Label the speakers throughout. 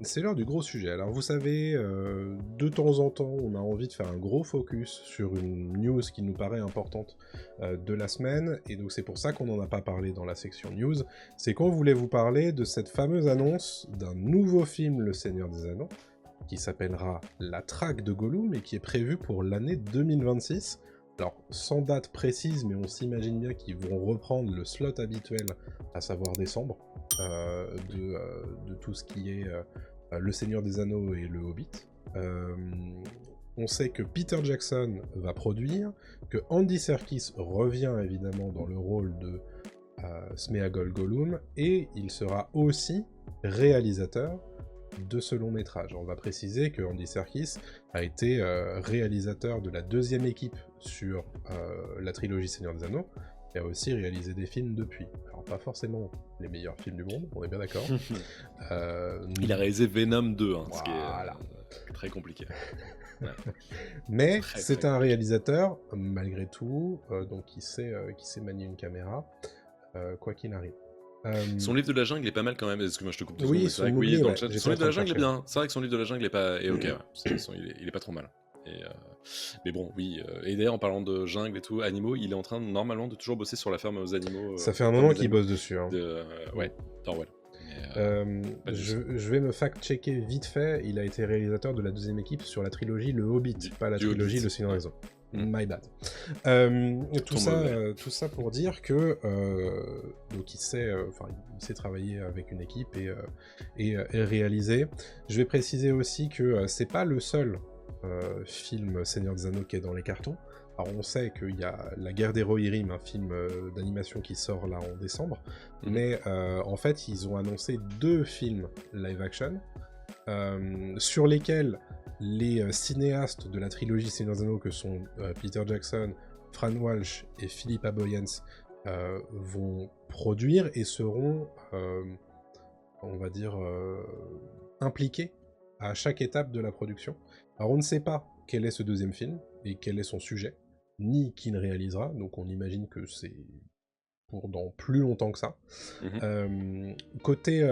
Speaker 1: c'est l'heure du gros sujet. Alors vous savez, de temps en temps, on a envie de faire un gros focus sur une news qui nous paraît importante de la semaine, et donc c'est pour ça qu'on n'en a pas parlé dans la section news. C'est qu'on voulait vous parler de cette fameuse annonce d'un nouveau film Le Seigneur des Anneaux, qui s'appellera La Traque de Gollum, et qui est prévu pour l'année 2026. Alors, sans date précise, mais on s'imagine bien qu'ils vont reprendre le slot habituel, à savoir décembre, de tout ce qui est Le Seigneur des Anneaux et Le Hobbit. On sait que Peter Jackson va produire, que Andy Serkis revient évidemment dans le rôle de Sméagol Gollum, et il sera aussi réalisateur de ce long métrage. On va préciser que Andy Serkis a été réalisateur de la deuxième équipe sur la trilogie Seigneur des Anneaux, et a aussi réalisé des films depuis. Alors pas forcément les meilleurs films du monde, on est bien d'accord.
Speaker 2: Il a réalisé Venom 2,
Speaker 1: voilà.
Speaker 2: Ce qui est très compliqué. Ouais.
Speaker 1: Mais
Speaker 2: Très,
Speaker 1: c'est
Speaker 2: très
Speaker 1: un
Speaker 2: compliqué.
Speaker 1: réalisateur, malgré tout, donc qui sait manier une caméra, quoi qu'il arrive.
Speaker 2: Son livre de la jungle est pas mal quand même, excuse-moi je te coupe 2
Speaker 1: Oui,
Speaker 2: secondes, mais c'est vrai que oui, dans le chat,
Speaker 1: j'étais
Speaker 2: son
Speaker 1: en
Speaker 2: livre
Speaker 1: train
Speaker 2: de la
Speaker 1: de
Speaker 2: jungle est
Speaker 1: chercher.
Speaker 2: bien, c'est vrai que son livre de la jungle est pas, est ok, ouais. Il est pas trop mal. Mais bon, oui, et d'ailleurs en parlant de jungle et tout, animaux, il est en train normalement de toujours bosser sur la ferme aux animaux.
Speaker 1: Ça fait un moment qu'il bosse dessus. Hein.
Speaker 2: Ouais, d'Orwell.
Speaker 1: Je vais me fact-checker vite fait, il a été réalisateur de la deuxième équipe sur la trilogie Le Hobbit, pas la trilogie Le Seigneur des Anneaux. My bad. Tout ça pour dire que donc il sait travailler avec une équipe et réaliser. Je vais préciser aussi que c'est pas le seul film Seigneur des Anneaux qui est dans les cartons. Alors on sait qu'il y a La Guerre des Rohirrim, un film d'animation qui sort là en décembre, mais en fait ils ont annoncé 2 films live action sur lesquels les cinéastes de la trilogie Seigneur des Anneaux, que sont Peter Jackson, Fran Walsh et Philippa Boyens, vont produire et seront, on va dire, impliqués à chaque étape de la production. Alors on ne sait pas quel est ce deuxième film et quel est son sujet, ni qui le réalisera, donc on imagine que c'est pour dans plus longtemps que ça. Côté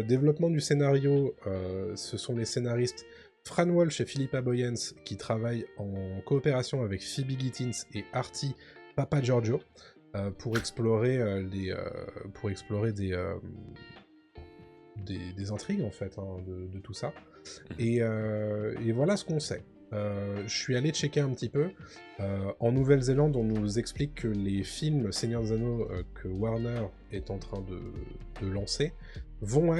Speaker 1: développement du scénario, ce sont les scénaristes Fran Walsh et Philippa Boyens qui travaillent en coopération avec Phoebe Gittins et Artie Papagiorgio pour explorer des intrigues en fait de tout ça. Et voilà ce qu'on sait. Je suis allé checker un petit peu. En Nouvelle-Zélande, on nous explique que les films Seigneur des Anneaux que Warner est en train de lancer vont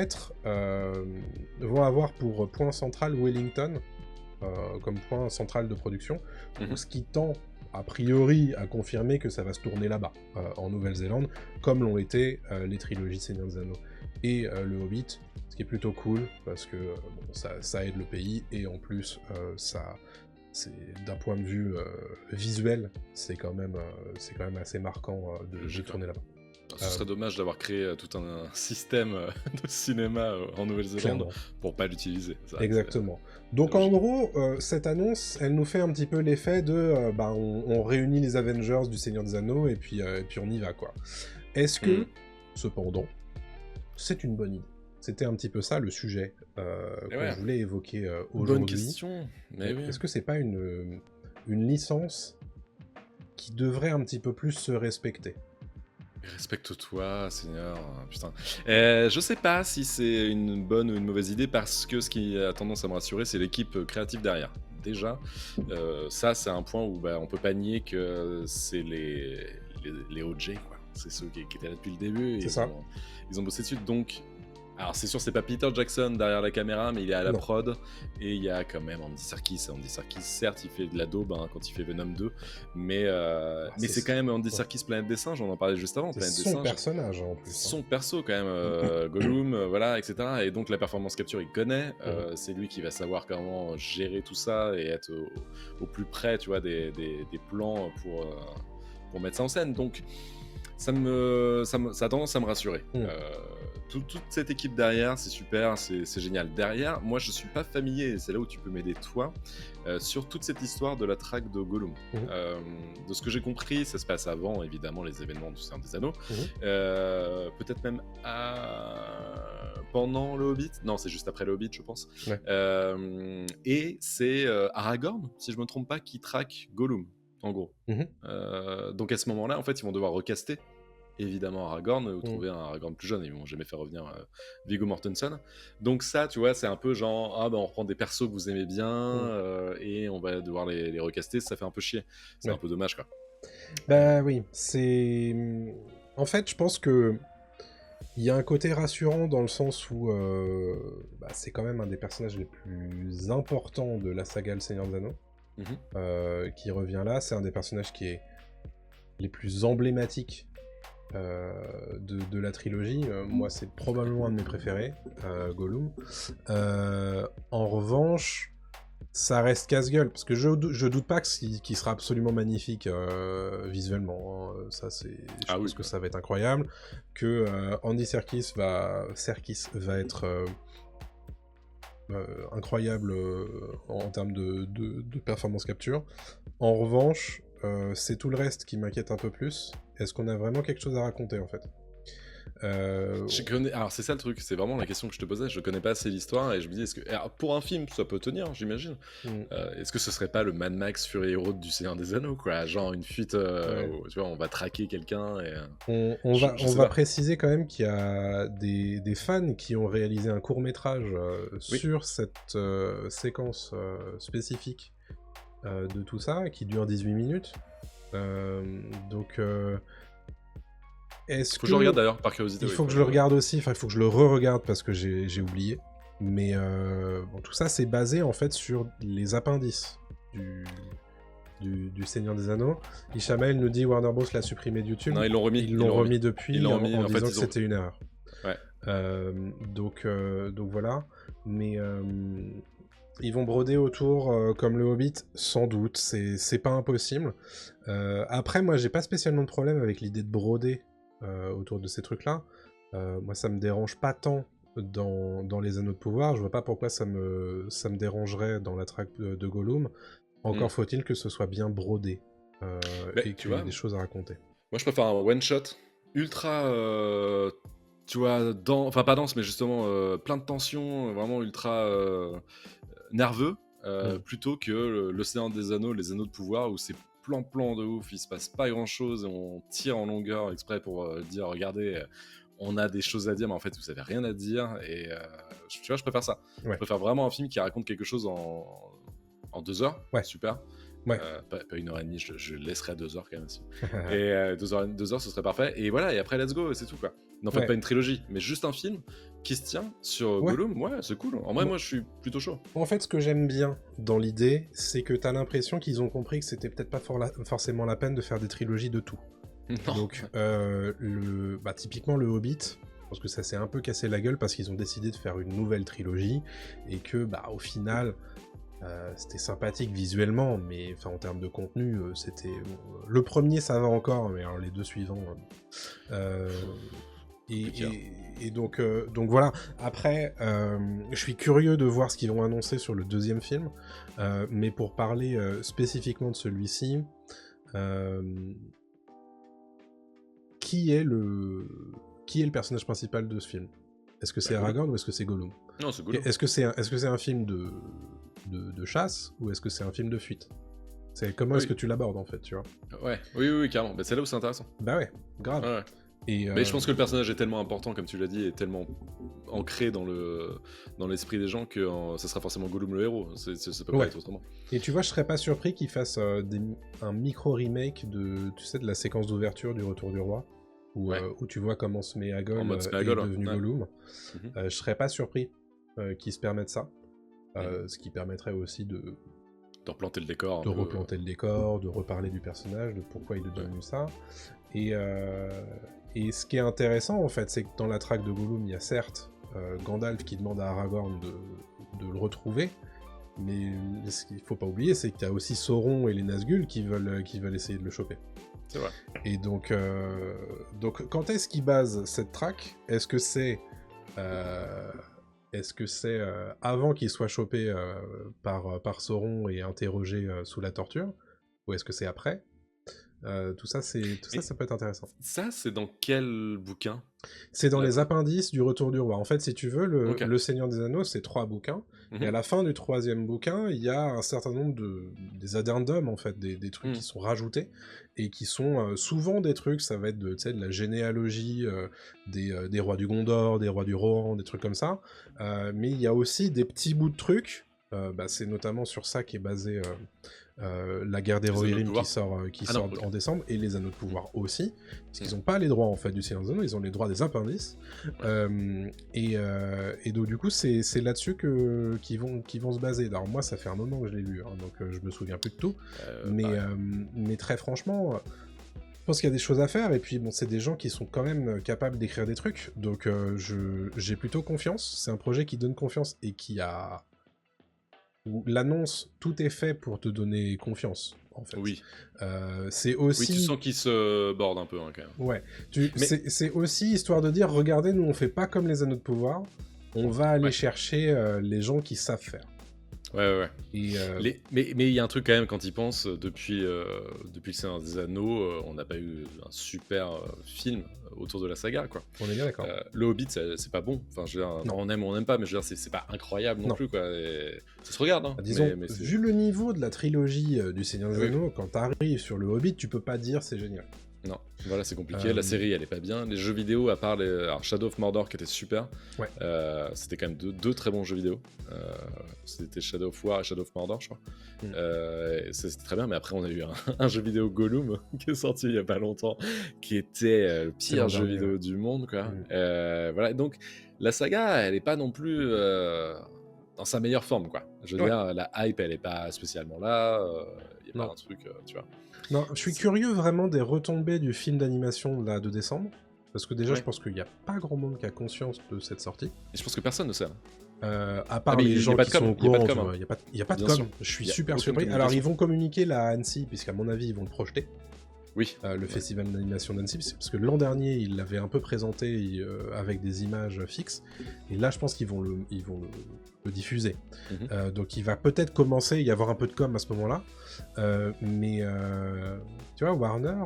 Speaker 1: avoir pour point central Wellington, comme point central de production, ce qui tend a priori à confirmer que ça va se tourner là-bas, en Nouvelle-Zélande, comme l'ont été les trilogies Seigneur des Anneaux et Le Hobbit, ce qui est plutôt cool, parce que ça aide le pays, et en plus, d'un point de vue visuel, c'est quand même assez marquant de tourner là-bas.
Speaker 2: Ce serait dommage d'avoir créé tout un système de cinéma en Nouvelle-Zélande pour pas l'utiliser.
Speaker 1: Exactement. Donc en gros, cette annonce, elle nous fait un petit peu l'effet de on réunit les Avengers du Seigneur des Anneaux et puis on y va, quoi. Est-ce que, cependant, c'est une bonne idée? C'était un petit peu ça le sujet qu'on voulait évoquer aujourd'hui.
Speaker 2: Bonne question. Mais oui.
Speaker 1: Est-ce que c'est pas une licence qui devrait un petit peu plus se respecter?
Speaker 2: Respecte-toi, Seigneur, putain. Je sais pas si c'est une bonne ou une mauvaise idée, parce que ce qui a tendance à me rassurer, c'est l'équipe créative derrière. Déjà, ça c'est un point où on peut pas nier que c'est les OG, quoi. C'est ceux qui étaient là depuis le début.
Speaker 1: C'est ça.
Speaker 2: Ils ont bossé dessus, donc... Alors c'est sûr, c'est pas Peter Jackson derrière la caméra, mais il est à la prod, et il y a quand même Andy Serkis. Andy Serkis, certes, il fait de la daube quand il fait Venom 2, mais c'est quand même Andy Serkis, Planète des Singes, on en parlait juste avant.
Speaker 1: C'est
Speaker 2: Planète
Speaker 1: son
Speaker 2: des Singes,
Speaker 1: personnage en plus.
Speaker 2: Son perso quand même, Gollum, voilà, etc. Et donc la performance capture, il connaît. C'est lui qui va savoir comment gérer tout ça et être au plus près, tu vois, des plans pour mettre ça en scène. Donc ça a tendance à me rassurer. Toute cette équipe derrière, c'est super, c'est génial. Derrière, moi, je suis pas familier, et c'est là où tu peux m'aider, toi, sur toute cette histoire de la traque de Gollum. De ce que j'ai compris, ça se passe avant, évidemment, les événements du Seigneur des Anneaux. Peut-être même pendant le Hobbit. Non, c'est juste après le Hobbit, je pense.
Speaker 1: Ouais.
Speaker 2: Et c'est Aragorn, si je me trompe pas, qui traque Gollum, en gros. Donc à ce moment-là, en fait, ils vont devoir recaster évidemment Aragorn ou trouver un Aragorn plus jeune. Ils vont jamais faire revenir Viggo Mortensen. Donc ça, tu vois, c'est un peu genre on reprend des persos que vous aimez bien et on va devoir les recaster. Ça fait un peu chier. C'est un peu dommage, quoi.
Speaker 1: Bah oui, c'est... En fait, je pense que il y a un côté rassurant dans le sens où c'est quand même un des personnages les plus importants de la saga Le Seigneur des Anneaux qui revient là. C'est un des personnages qui est les plus emblématiques de la trilogie. Moi, c'est probablement un de mes préférés, Gollum. En revanche, ça reste casse-gueule, parce que je doute pas qu'il sera absolument magnifique visuellement. Ça, je pense que ça va être incroyable. Que Andy Serkis va être incroyable en termes de performance capture. En revanche, c'est tout le reste qui m'inquiète un peu plus. Est-ce qu'on a vraiment quelque chose à raconter, en fait ?
Speaker 2: Alors c'est ça le truc, c'est vraiment la question que je te posais. Je connais pas assez l'histoire et je me dis, est-ce que pour un film ça peut tenir, j'imagine. Est-ce que ce serait pas le Mad Max Fury Road du Seigneur des Anneaux, quoi, genre une fuite où, tu vois, on va traquer quelqu'un et
Speaker 1: on va préciser quand même qu'il y a des fans qui ont réalisé un court-métrage sur cette séquence spécifique de tout ça, qui dure 18 minutes. Donc
Speaker 2: faut que je le regarde d'ailleurs, par curiosité.
Speaker 1: Il faut que je le regarde aussi, enfin il faut que je le re-regarde parce que j'ai oublié. Mais tout ça c'est basé en fait sur les appendices du Seigneur des Anneaux. Ishamael nous dit Warner Bros l'a supprimé de YouTube.
Speaker 2: Non, ils l'ont
Speaker 1: remis depuis en disant que c'était une erreur.
Speaker 2: Ouais.
Speaker 1: Donc voilà. Mais ils vont broder autour comme le Hobbit, sans doute. C'est pas impossible. Après, moi, j'ai pas spécialement de problème avec l'idée de broder autour de ces trucs-là. Moi, ça me dérange pas tant dans les Anneaux de Pouvoir. Je vois pas pourquoi ça me dérangerait dans la traque de Gollum. Encore faut-il que ce soit bien brodé et qu'il y ait des choses à raconter.
Speaker 2: Moi, je préfère un one-shot ultra... tu vois, enfin pas dense, mais justement plein de tension, vraiment ultra nerveux, plutôt que le Seigneur des Anneaux, les Anneaux de Pouvoir, où c'est plan de ouf, il se passe pas grand chose, on tire en longueur exprès pour dire regardez, on a des choses à dire, mais en fait vous avez rien à dire, et tu vois, je préfère ça. Je préfère vraiment un film qui raconte quelque chose en 2 heures, super. Pas 1h30, je laisserai à 2 heures quand même aussi. Et 2 heures, ce serait parfait. Et voilà, et après, let's go, c'est tout, quoi. N'en faites pas une trilogie, mais juste un film qui se tient sur Gollum, c'est cool. En vrai, moi, je suis plutôt chaud.
Speaker 1: En fait, ce que j'aime bien dans l'idée, c'est que t'as l'impression qu'ils ont compris que c'était peut-être pas forcément la peine de faire des trilogies de tout.
Speaker 2: Non.
Speaker 1: Donc, typiquement le Hobbit, je pense que ça s'est un peu cassé la gueule parce qu'ils ont décidé de faire une nouvelle trilogie, et que, au final... c'était sympathique visuellement, mais en termes de contenu, c'était... le premier, ça va encore, mais alors les 2 suivants... Et donc voilà. Après, je suis curieux de voir ce qu'ils vont annoncer sur le 2e film, mais pour parler spécifiquement de celui-ci, qui est le personnage principal de ce film ? Est-ce que c'est Aragorn ou est-ce que c'est Gollum ?
Speaker 2: Non, c'est Gollum.
Speaker 1: Est-ce que c'est un film de chasse ou est-ce que c'est un film de fuite ? Comment est-ce que tu l'abordes en fait, tu vois ?
Speaker 2: Oui, carrément. C'est là où c'est intéressant.
Speaker 1: Bah ouais, grave.
Speaker 2: Ouais. Mais je pense que le personnage est tellement important, comme tu l'as dit, et tellement ancré dans l'esprit des gens que ça sera forcément Gollum le héros. Ça peut pas être autrement.
Speaker 1: Et tu vois, je serais pas surpris qu'ils fassent un micro-remake de la séquence d'ouverture du Retour du Roi, où tu vois comment Sméagol est devenu Gollum. Je serais pas surpris qu'ils se permettent ça. Ce qui permettrait aussi de
Speaker 2: replanter le décor.
Speaker 1: De replanter le décor, de reparler du personnage, de pourquoi il est devenu ça. Et ce qui est intéressant, en fait, c'est que dans la traque de Gollum, il y a certes Gandalf qui demande à Aragorn de le retrouver, mais ce qu'il faut pas oublier, c'est qu'il y a aussi Sauron et les Nazgûl qui veulent essayer de le choper.
Speaker 2: C'est vrai.
Speaker 1: Et donc quand est-ce qu'il base cette track? Est-ce que c'est avant qu'il soit chopé par Sauron et interrogé sous la torture? Ou est-ce que c'est après? Tout ça, ça peut être intéressant.
Speaker 2: Ça, c'est dans quel bouquin?
Speaker 1: C'est dans les appendices du Retour du Roi. En fait, si tu veux,
Speaker 2: Ok.
Speaker 1: le Seigneur des Anneaux, c'est 3 bouquins. Et à la fin du 3e bouquin, il y a un certain nombre des addendums, en fait, des trucs qui sont rajoutés et qui sont souvent des trucs, ça va être de la généalogie des rois du Gondor, des rois du Rohan, des trucs comme ça. Mais il y a aussi des petits bouts de trucs. C'est notamment sur ça qu'est basé la guerre des Rohirrim qui sort en décembre, et les Anneaux de Pouvoir aussi, parce qu'ils n'ont pas les droits en fait du Seigneur des Anneaux, ils ont les droits des appendices. Et donc du coup c'est là-dessus qu'ils vont se baser. Alors moi ça fait un moment que je l'ai lu, hein, donc je me souviens plus de tout, mais très franchement je pense qu'il y a des choses à faire, et puis bon, c'est des gens qui sont quand même capables d'écrire des trucs, donc j'ai plutôt confiance. C'est un projet qui donne confiance et où l'annonce, tout est fait pour te donner confiance, en fait.
Speaker 2: Oui.
Speaker 1: C'est aussi...
Speaker 2: Oui, tu sens qu'ils se bordent un peu, hein, quand même.
Speaker 1: Ouais. C'est aussi histoire de dire, regardez, nous on fait pas comme les Anneaux de Pouvoir, on va aller chercher les gens qui savent faire.
Speaker 2: Ouais.
Speaker 1: Et
Speaker 2: mais il y a un truc quand même, quand ils pensent, depuis le Seigneur des Anneaux, on n'a pas eu un super film autour de la saga, quoi.
Speaker 1: On est bien d'accord.
Speaker 2: Le Hobbit, c'est pas bon. Enfin, je veux dire, on aime ou on n'aime pas, mais je veux dire, c'est pas incroyable non plus, quoi. Et ça se regarde, hein.
Speaker 1: Disons, vu le niveau de la trilogie du Seigneur des Anneaux, quand t'arrives sur le Hobbit, tu peux pas dire c'est génial.
Speaker 2: Non, voilà, c'est compliqué. La série, elle est pas bien. Les jeux vidéo, à part alors Shadow of Mordor qui était super, c'était quand même deux très bons jeux vidéo. C'était Shadow of War et Shadow of Mordor, je crois. C'était très bien, mais après, on a eu un jeu vidéo Gollum qui est sorti il y a pas longtemps, qui était le pire jeu vidéo du monde, quoi. Voilà, donc la saga, elle est pas non plus dans sa meilleure forme, quoi. Je veux dire, la hype, elle est pas spécialement là. Il y a pas un truc, tu vois.
Speaker 1: Non, je suis curieux vraiment des retombées du film d'animation de décembre, parce que déjà je pense qu'il n'y a pas grand monde qui a conscience de cette sortie.
Speaker 2: Et je pense que personne ne sait.
Speaker 1: À part les gens qui sont au courant, il n'y a pas de com.
Speaker 2: Sûr.
Speaker 1: Je suis super surpris. Alors ils vont communiquer là à Annecy, puisqu'à mon avis ils vont le projeter.
Speaker 2: Oui.
Speaker 1: Le festival d'animation d'Annecy, parce que l'an dernier ils l'avaient un peu présenté avec des images fixes, et là je pense qu'ils vont le diffuser. Donc il va peut-être commencer à y avoir un peu de com à ce moment-là, mais tu vois, Warner,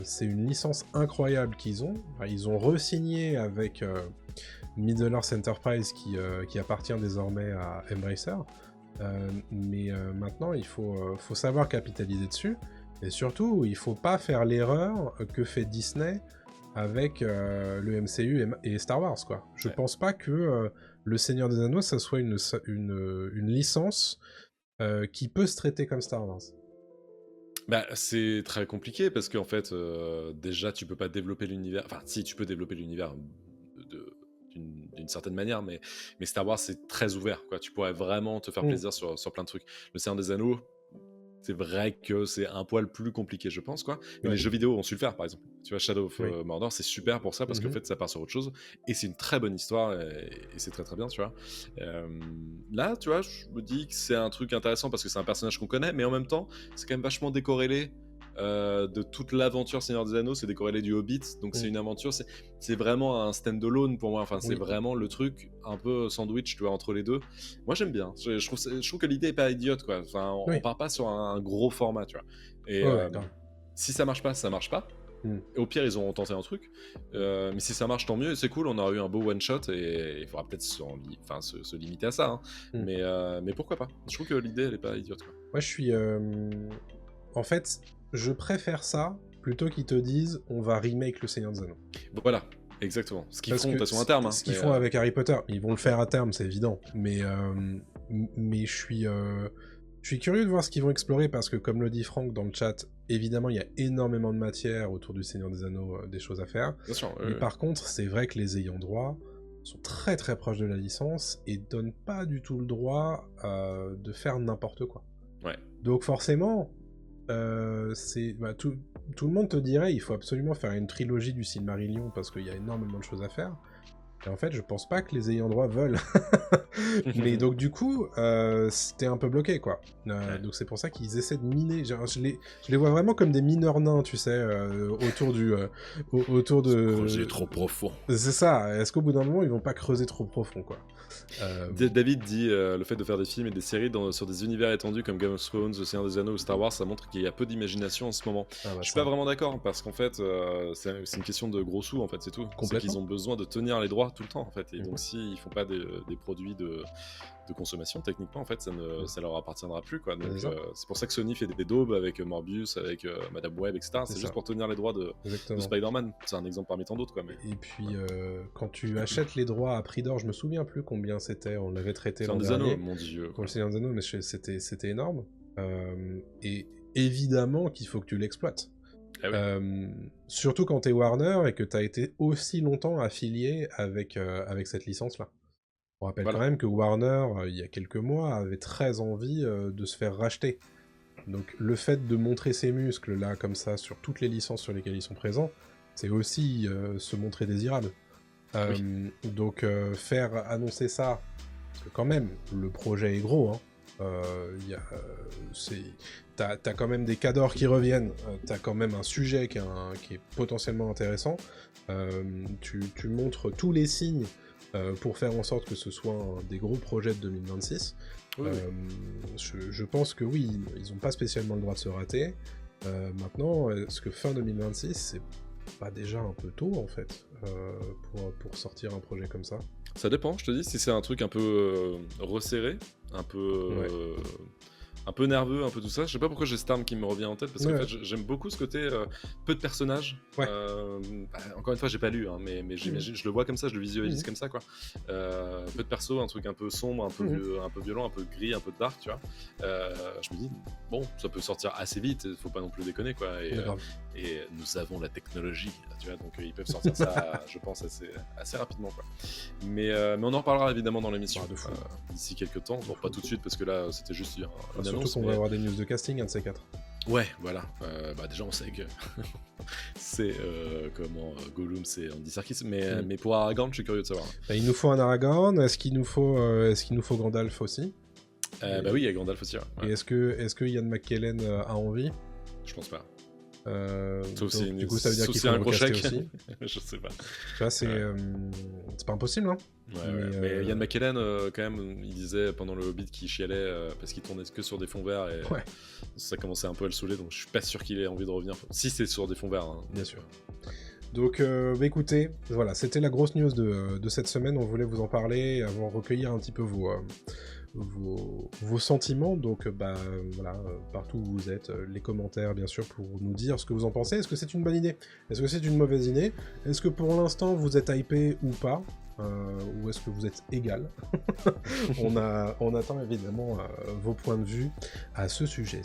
Speaker 1: c'est une licence incroyable qu'ils ont. Enfin, ils ont re-signé avec Middle-earth Enterprise qui appartient désormais à Embracer, mais maintenant il faut savoir capitaliser dessus. Et surtout, il faut pas faire l'erreur que fait Disney avec le MCU et Star Wars, quoi. Je pense pas que le Seigneur des Anneaux, ça soit une licence qui peut se traiter comme Star Wars.
Speaker 2: Bah, c'est très compliqué parce qu'en fait, déjà, tu peux pas développer l'univers. Enfin, si, tu peux développer l'univers d'une certaine manière, mais Star Wars, c'est très ouvert, quoi. Tu pourrais vraiment te faire plaisir sur plein de trucs. Le Seigneur des Anneaux, c'est vrai que c'est un poil plus compliqué, je pense, quoi. Mais les jeux vidéo ont su le faire, par exemple. Tu vois, Shadow of Mordor, c'est super pour ça, parce qu'en fait, ça part sur autre chose. Et c'est une très bonne histoire, et c'est très très bien, tu vois. Là, tu vois, je me dis que c'est un truc intéressant, parce que c'est un personnage qu'on connaît, mais en même temps, c'est quand même vachement décorrélé de toute l'aventure Seigneur des Anneaux, c'est décorrélé du Hobbit, donc c'est une aventure, c'est vraiment un stand-alone pour moi, enfin c'est vraiment le truc un peu sandwich, tu vois, entre les deux. Moi j'aime bien, je trouve que l'idée est pas idiote, quoi. Enfin, on part pas sur un gros format, tu vois. Et si ça marche pas, ça marche pas. Et au pire, ils ont tenté un truc, mais si ça marche, tant mieux, c'est cool, on aura eu un beau one-shot, et il faudra peut-être se limiter à ça, hein. Mais pourquoi pas. Je trouve que l'idée, elle est pas idiote, quoi.
Speaker 1: Moi, je suis... En fait, je préfère ça, plutôt qu'ils te disent, on va remake le Seigneur des Anneaux.
Speaker 2: Voilà, exactement. Ce qu'ils font, de toute façon, à terme.
Speaker 1: Ce qu'ils font avec Harry Potter, ils vont le faire à terme, c'est évident, mais je suis curieux de voir ce qu'ils vont explorer, parce que comme le dit Franck dans le chat, évidemment il y a énormément de matière autour du Seigneur des Anneaux, des choses à faire.
Speaker 2: Bien sûr,
Speaker 1: mais par contre, c'est vrai que les ayants droit sont très très proches de la licence et donnent pas du tout le droit de faire n'importe quoi. Donc forcément, tout le monde te dirait il faut absolument faire une trilogie du Silmarillion parce qu'il y a énormément de choses à faire. Et en fait, je pense pas que les ayants droit veulent. Mais donc, du coup, c'était un peu bloqué, quoi. Donc, c'est pour ça qu'ils essaient de miner. Genre, je les vois vraiment comme des mineurs nains, tu sais, autour de...
Speaker 2: Creuser trop profond.
Speaker 1: C'est ça. Est-ce qu'au bout d'un moment, ils vont pas creuser trop profond, quoi?
Speaker 2: David dit le fait de faire des films et des séries sur des univers étendus comme Game of Thrones, Le Seigneur des Anneaux ou Star Wars, ça montre qu'il y a peu d'imagination en ce moment. Je suis pas vraiment d'accord parce qu'en fait, c'est une question de gros sous en fait, c'est tout. C'est qu'ils ont besoin de tenir les droits tout le temps en fait. Et donc s'ils font pas des produits de consommation, techniquement en fait, ça leur appartiendra plus quoi. Donc c'est pour ça que Sony fait des daubes avec Morbius, avec Madame Web, etc. C'est juste pour tenir les droits de Spider-Man. C'est un exemple parmi tant d'autres quoi. Mais...
Speaker 1: Et puis quand tu achètes les droits à prix d'or, je me souviens plus combien c'était, on l'avait traité l'an dernier.
Speaker 2: Mon Dieu.
Speaker 1: Pour le Seigneur des Anneaux, mais c'était énorme. Et évidemment qu'il faut que tu l'exploites. Ah oui. Surtout quand t'es Warner et que t'as été aussi longtemps affilié avec cette licence-là. On rappelle quand même que Warner, il y a quelques mois, avait très envie de se faire racheter. Donc le fait de montrer ses muscles là, comme ça, sur toutes les licences sur lesquelles ils sont présents, c'est aussi se montrer désirable. Oui. Donc faire annoncer ça, parce que quand même, le projet est gros, hein. T'as quand même des cadors qui reviennent, t'as quand même un sujet qui est potentiellement intéressant, tu montres tous les signes pour faire en sorte que ce soit des gros projets de 2026. Oui. Je pense que oui, ils n'ont pas spécialement le droit de se rater. Maintenant, est-ce que fin 2026, c'est pas déjà un peu tôt en fait pour sortir un projet comme ça?
Speaker 2: Ça dépend, je te dis, si c'est un truc un peu resserré, un peu nerveux, un peu tout ça. Je sais pas pourquoi j'ai ce terme qui me revient en tête, parce qu'en fait, j'aime beaucoup ce côté peu de personnages. Encore une fois, j'ai pas lu, hein, mais j'imagine, je le vois comme ça, je le visualise comme ça, quoi. Peu de persos, un truc un peu sombre, un peu violent, un peu gris, un peu dark, tu vois. Je me dis, bon, ça peut sortir assez vite, faut pas non plus déconner, quoi. Et nous avons la technologie, tu vois, donc ils peuvent sortir ça, je pense, assez rapidement, quoi. Mais on en reparlera évidemment dans l'émission d'ici quelques temps. Bon, pas tout de suite, parce que là, c'était juste
Speaker 1: surtout qu'on va avoir des news de casting, un de ces quatre.
Speaker 2: Ouais, voilà. Déjà, on sait que c'est Gollum, c'est Andy Serkis, mais pour Aragorn, je suis curieux de savoir.
Speaker 1: Il nous faut un Aragorn. Est-ce qu'il nous faut Gandalf aussi?
Speaker 2: Oui, il y a Gandalf aussi. Ouais.
Speaker 1: Et est-ce que Ian McKellen a envie?
Speaker 2: Je pense pas.
Speaker 1: Du coup, ça veut dire qu'il faut un gros chèque aussi.
Speaker 2: Je sais pas.
Speaker 1: Tu vois, c'est pas impossible, hein.
Speaker 2: Mais Ian McKellen, quand même, il disait pendant le Hobbit qu'il chialait parce qu'il tournait que sur des fonds verts et ça commençait un peu à le saouler, donc je suis pas sûr qu'il ait envie de revenir. Si c'est sur des fonds verts, hein.
Speaker 1: Bien sûr. Donc, écoutez, voilà, c'était la grosse news de cette semaine. On voulait vous en parler, recueillir un petit peu vos sentiments. Donc, voilà, partout où vous êtes, les commentaires, bien sûr, pour nous dire ce que vous en pensez. Est-ce que c'est une bonne idée? Est-ce que c'est une mauvaise idée? Est-ce que pour l'instant, vous êtes hypé ou pas? Ou est-ce que vous êtes égal? On attend évidemment vos points de vue à ce sujet.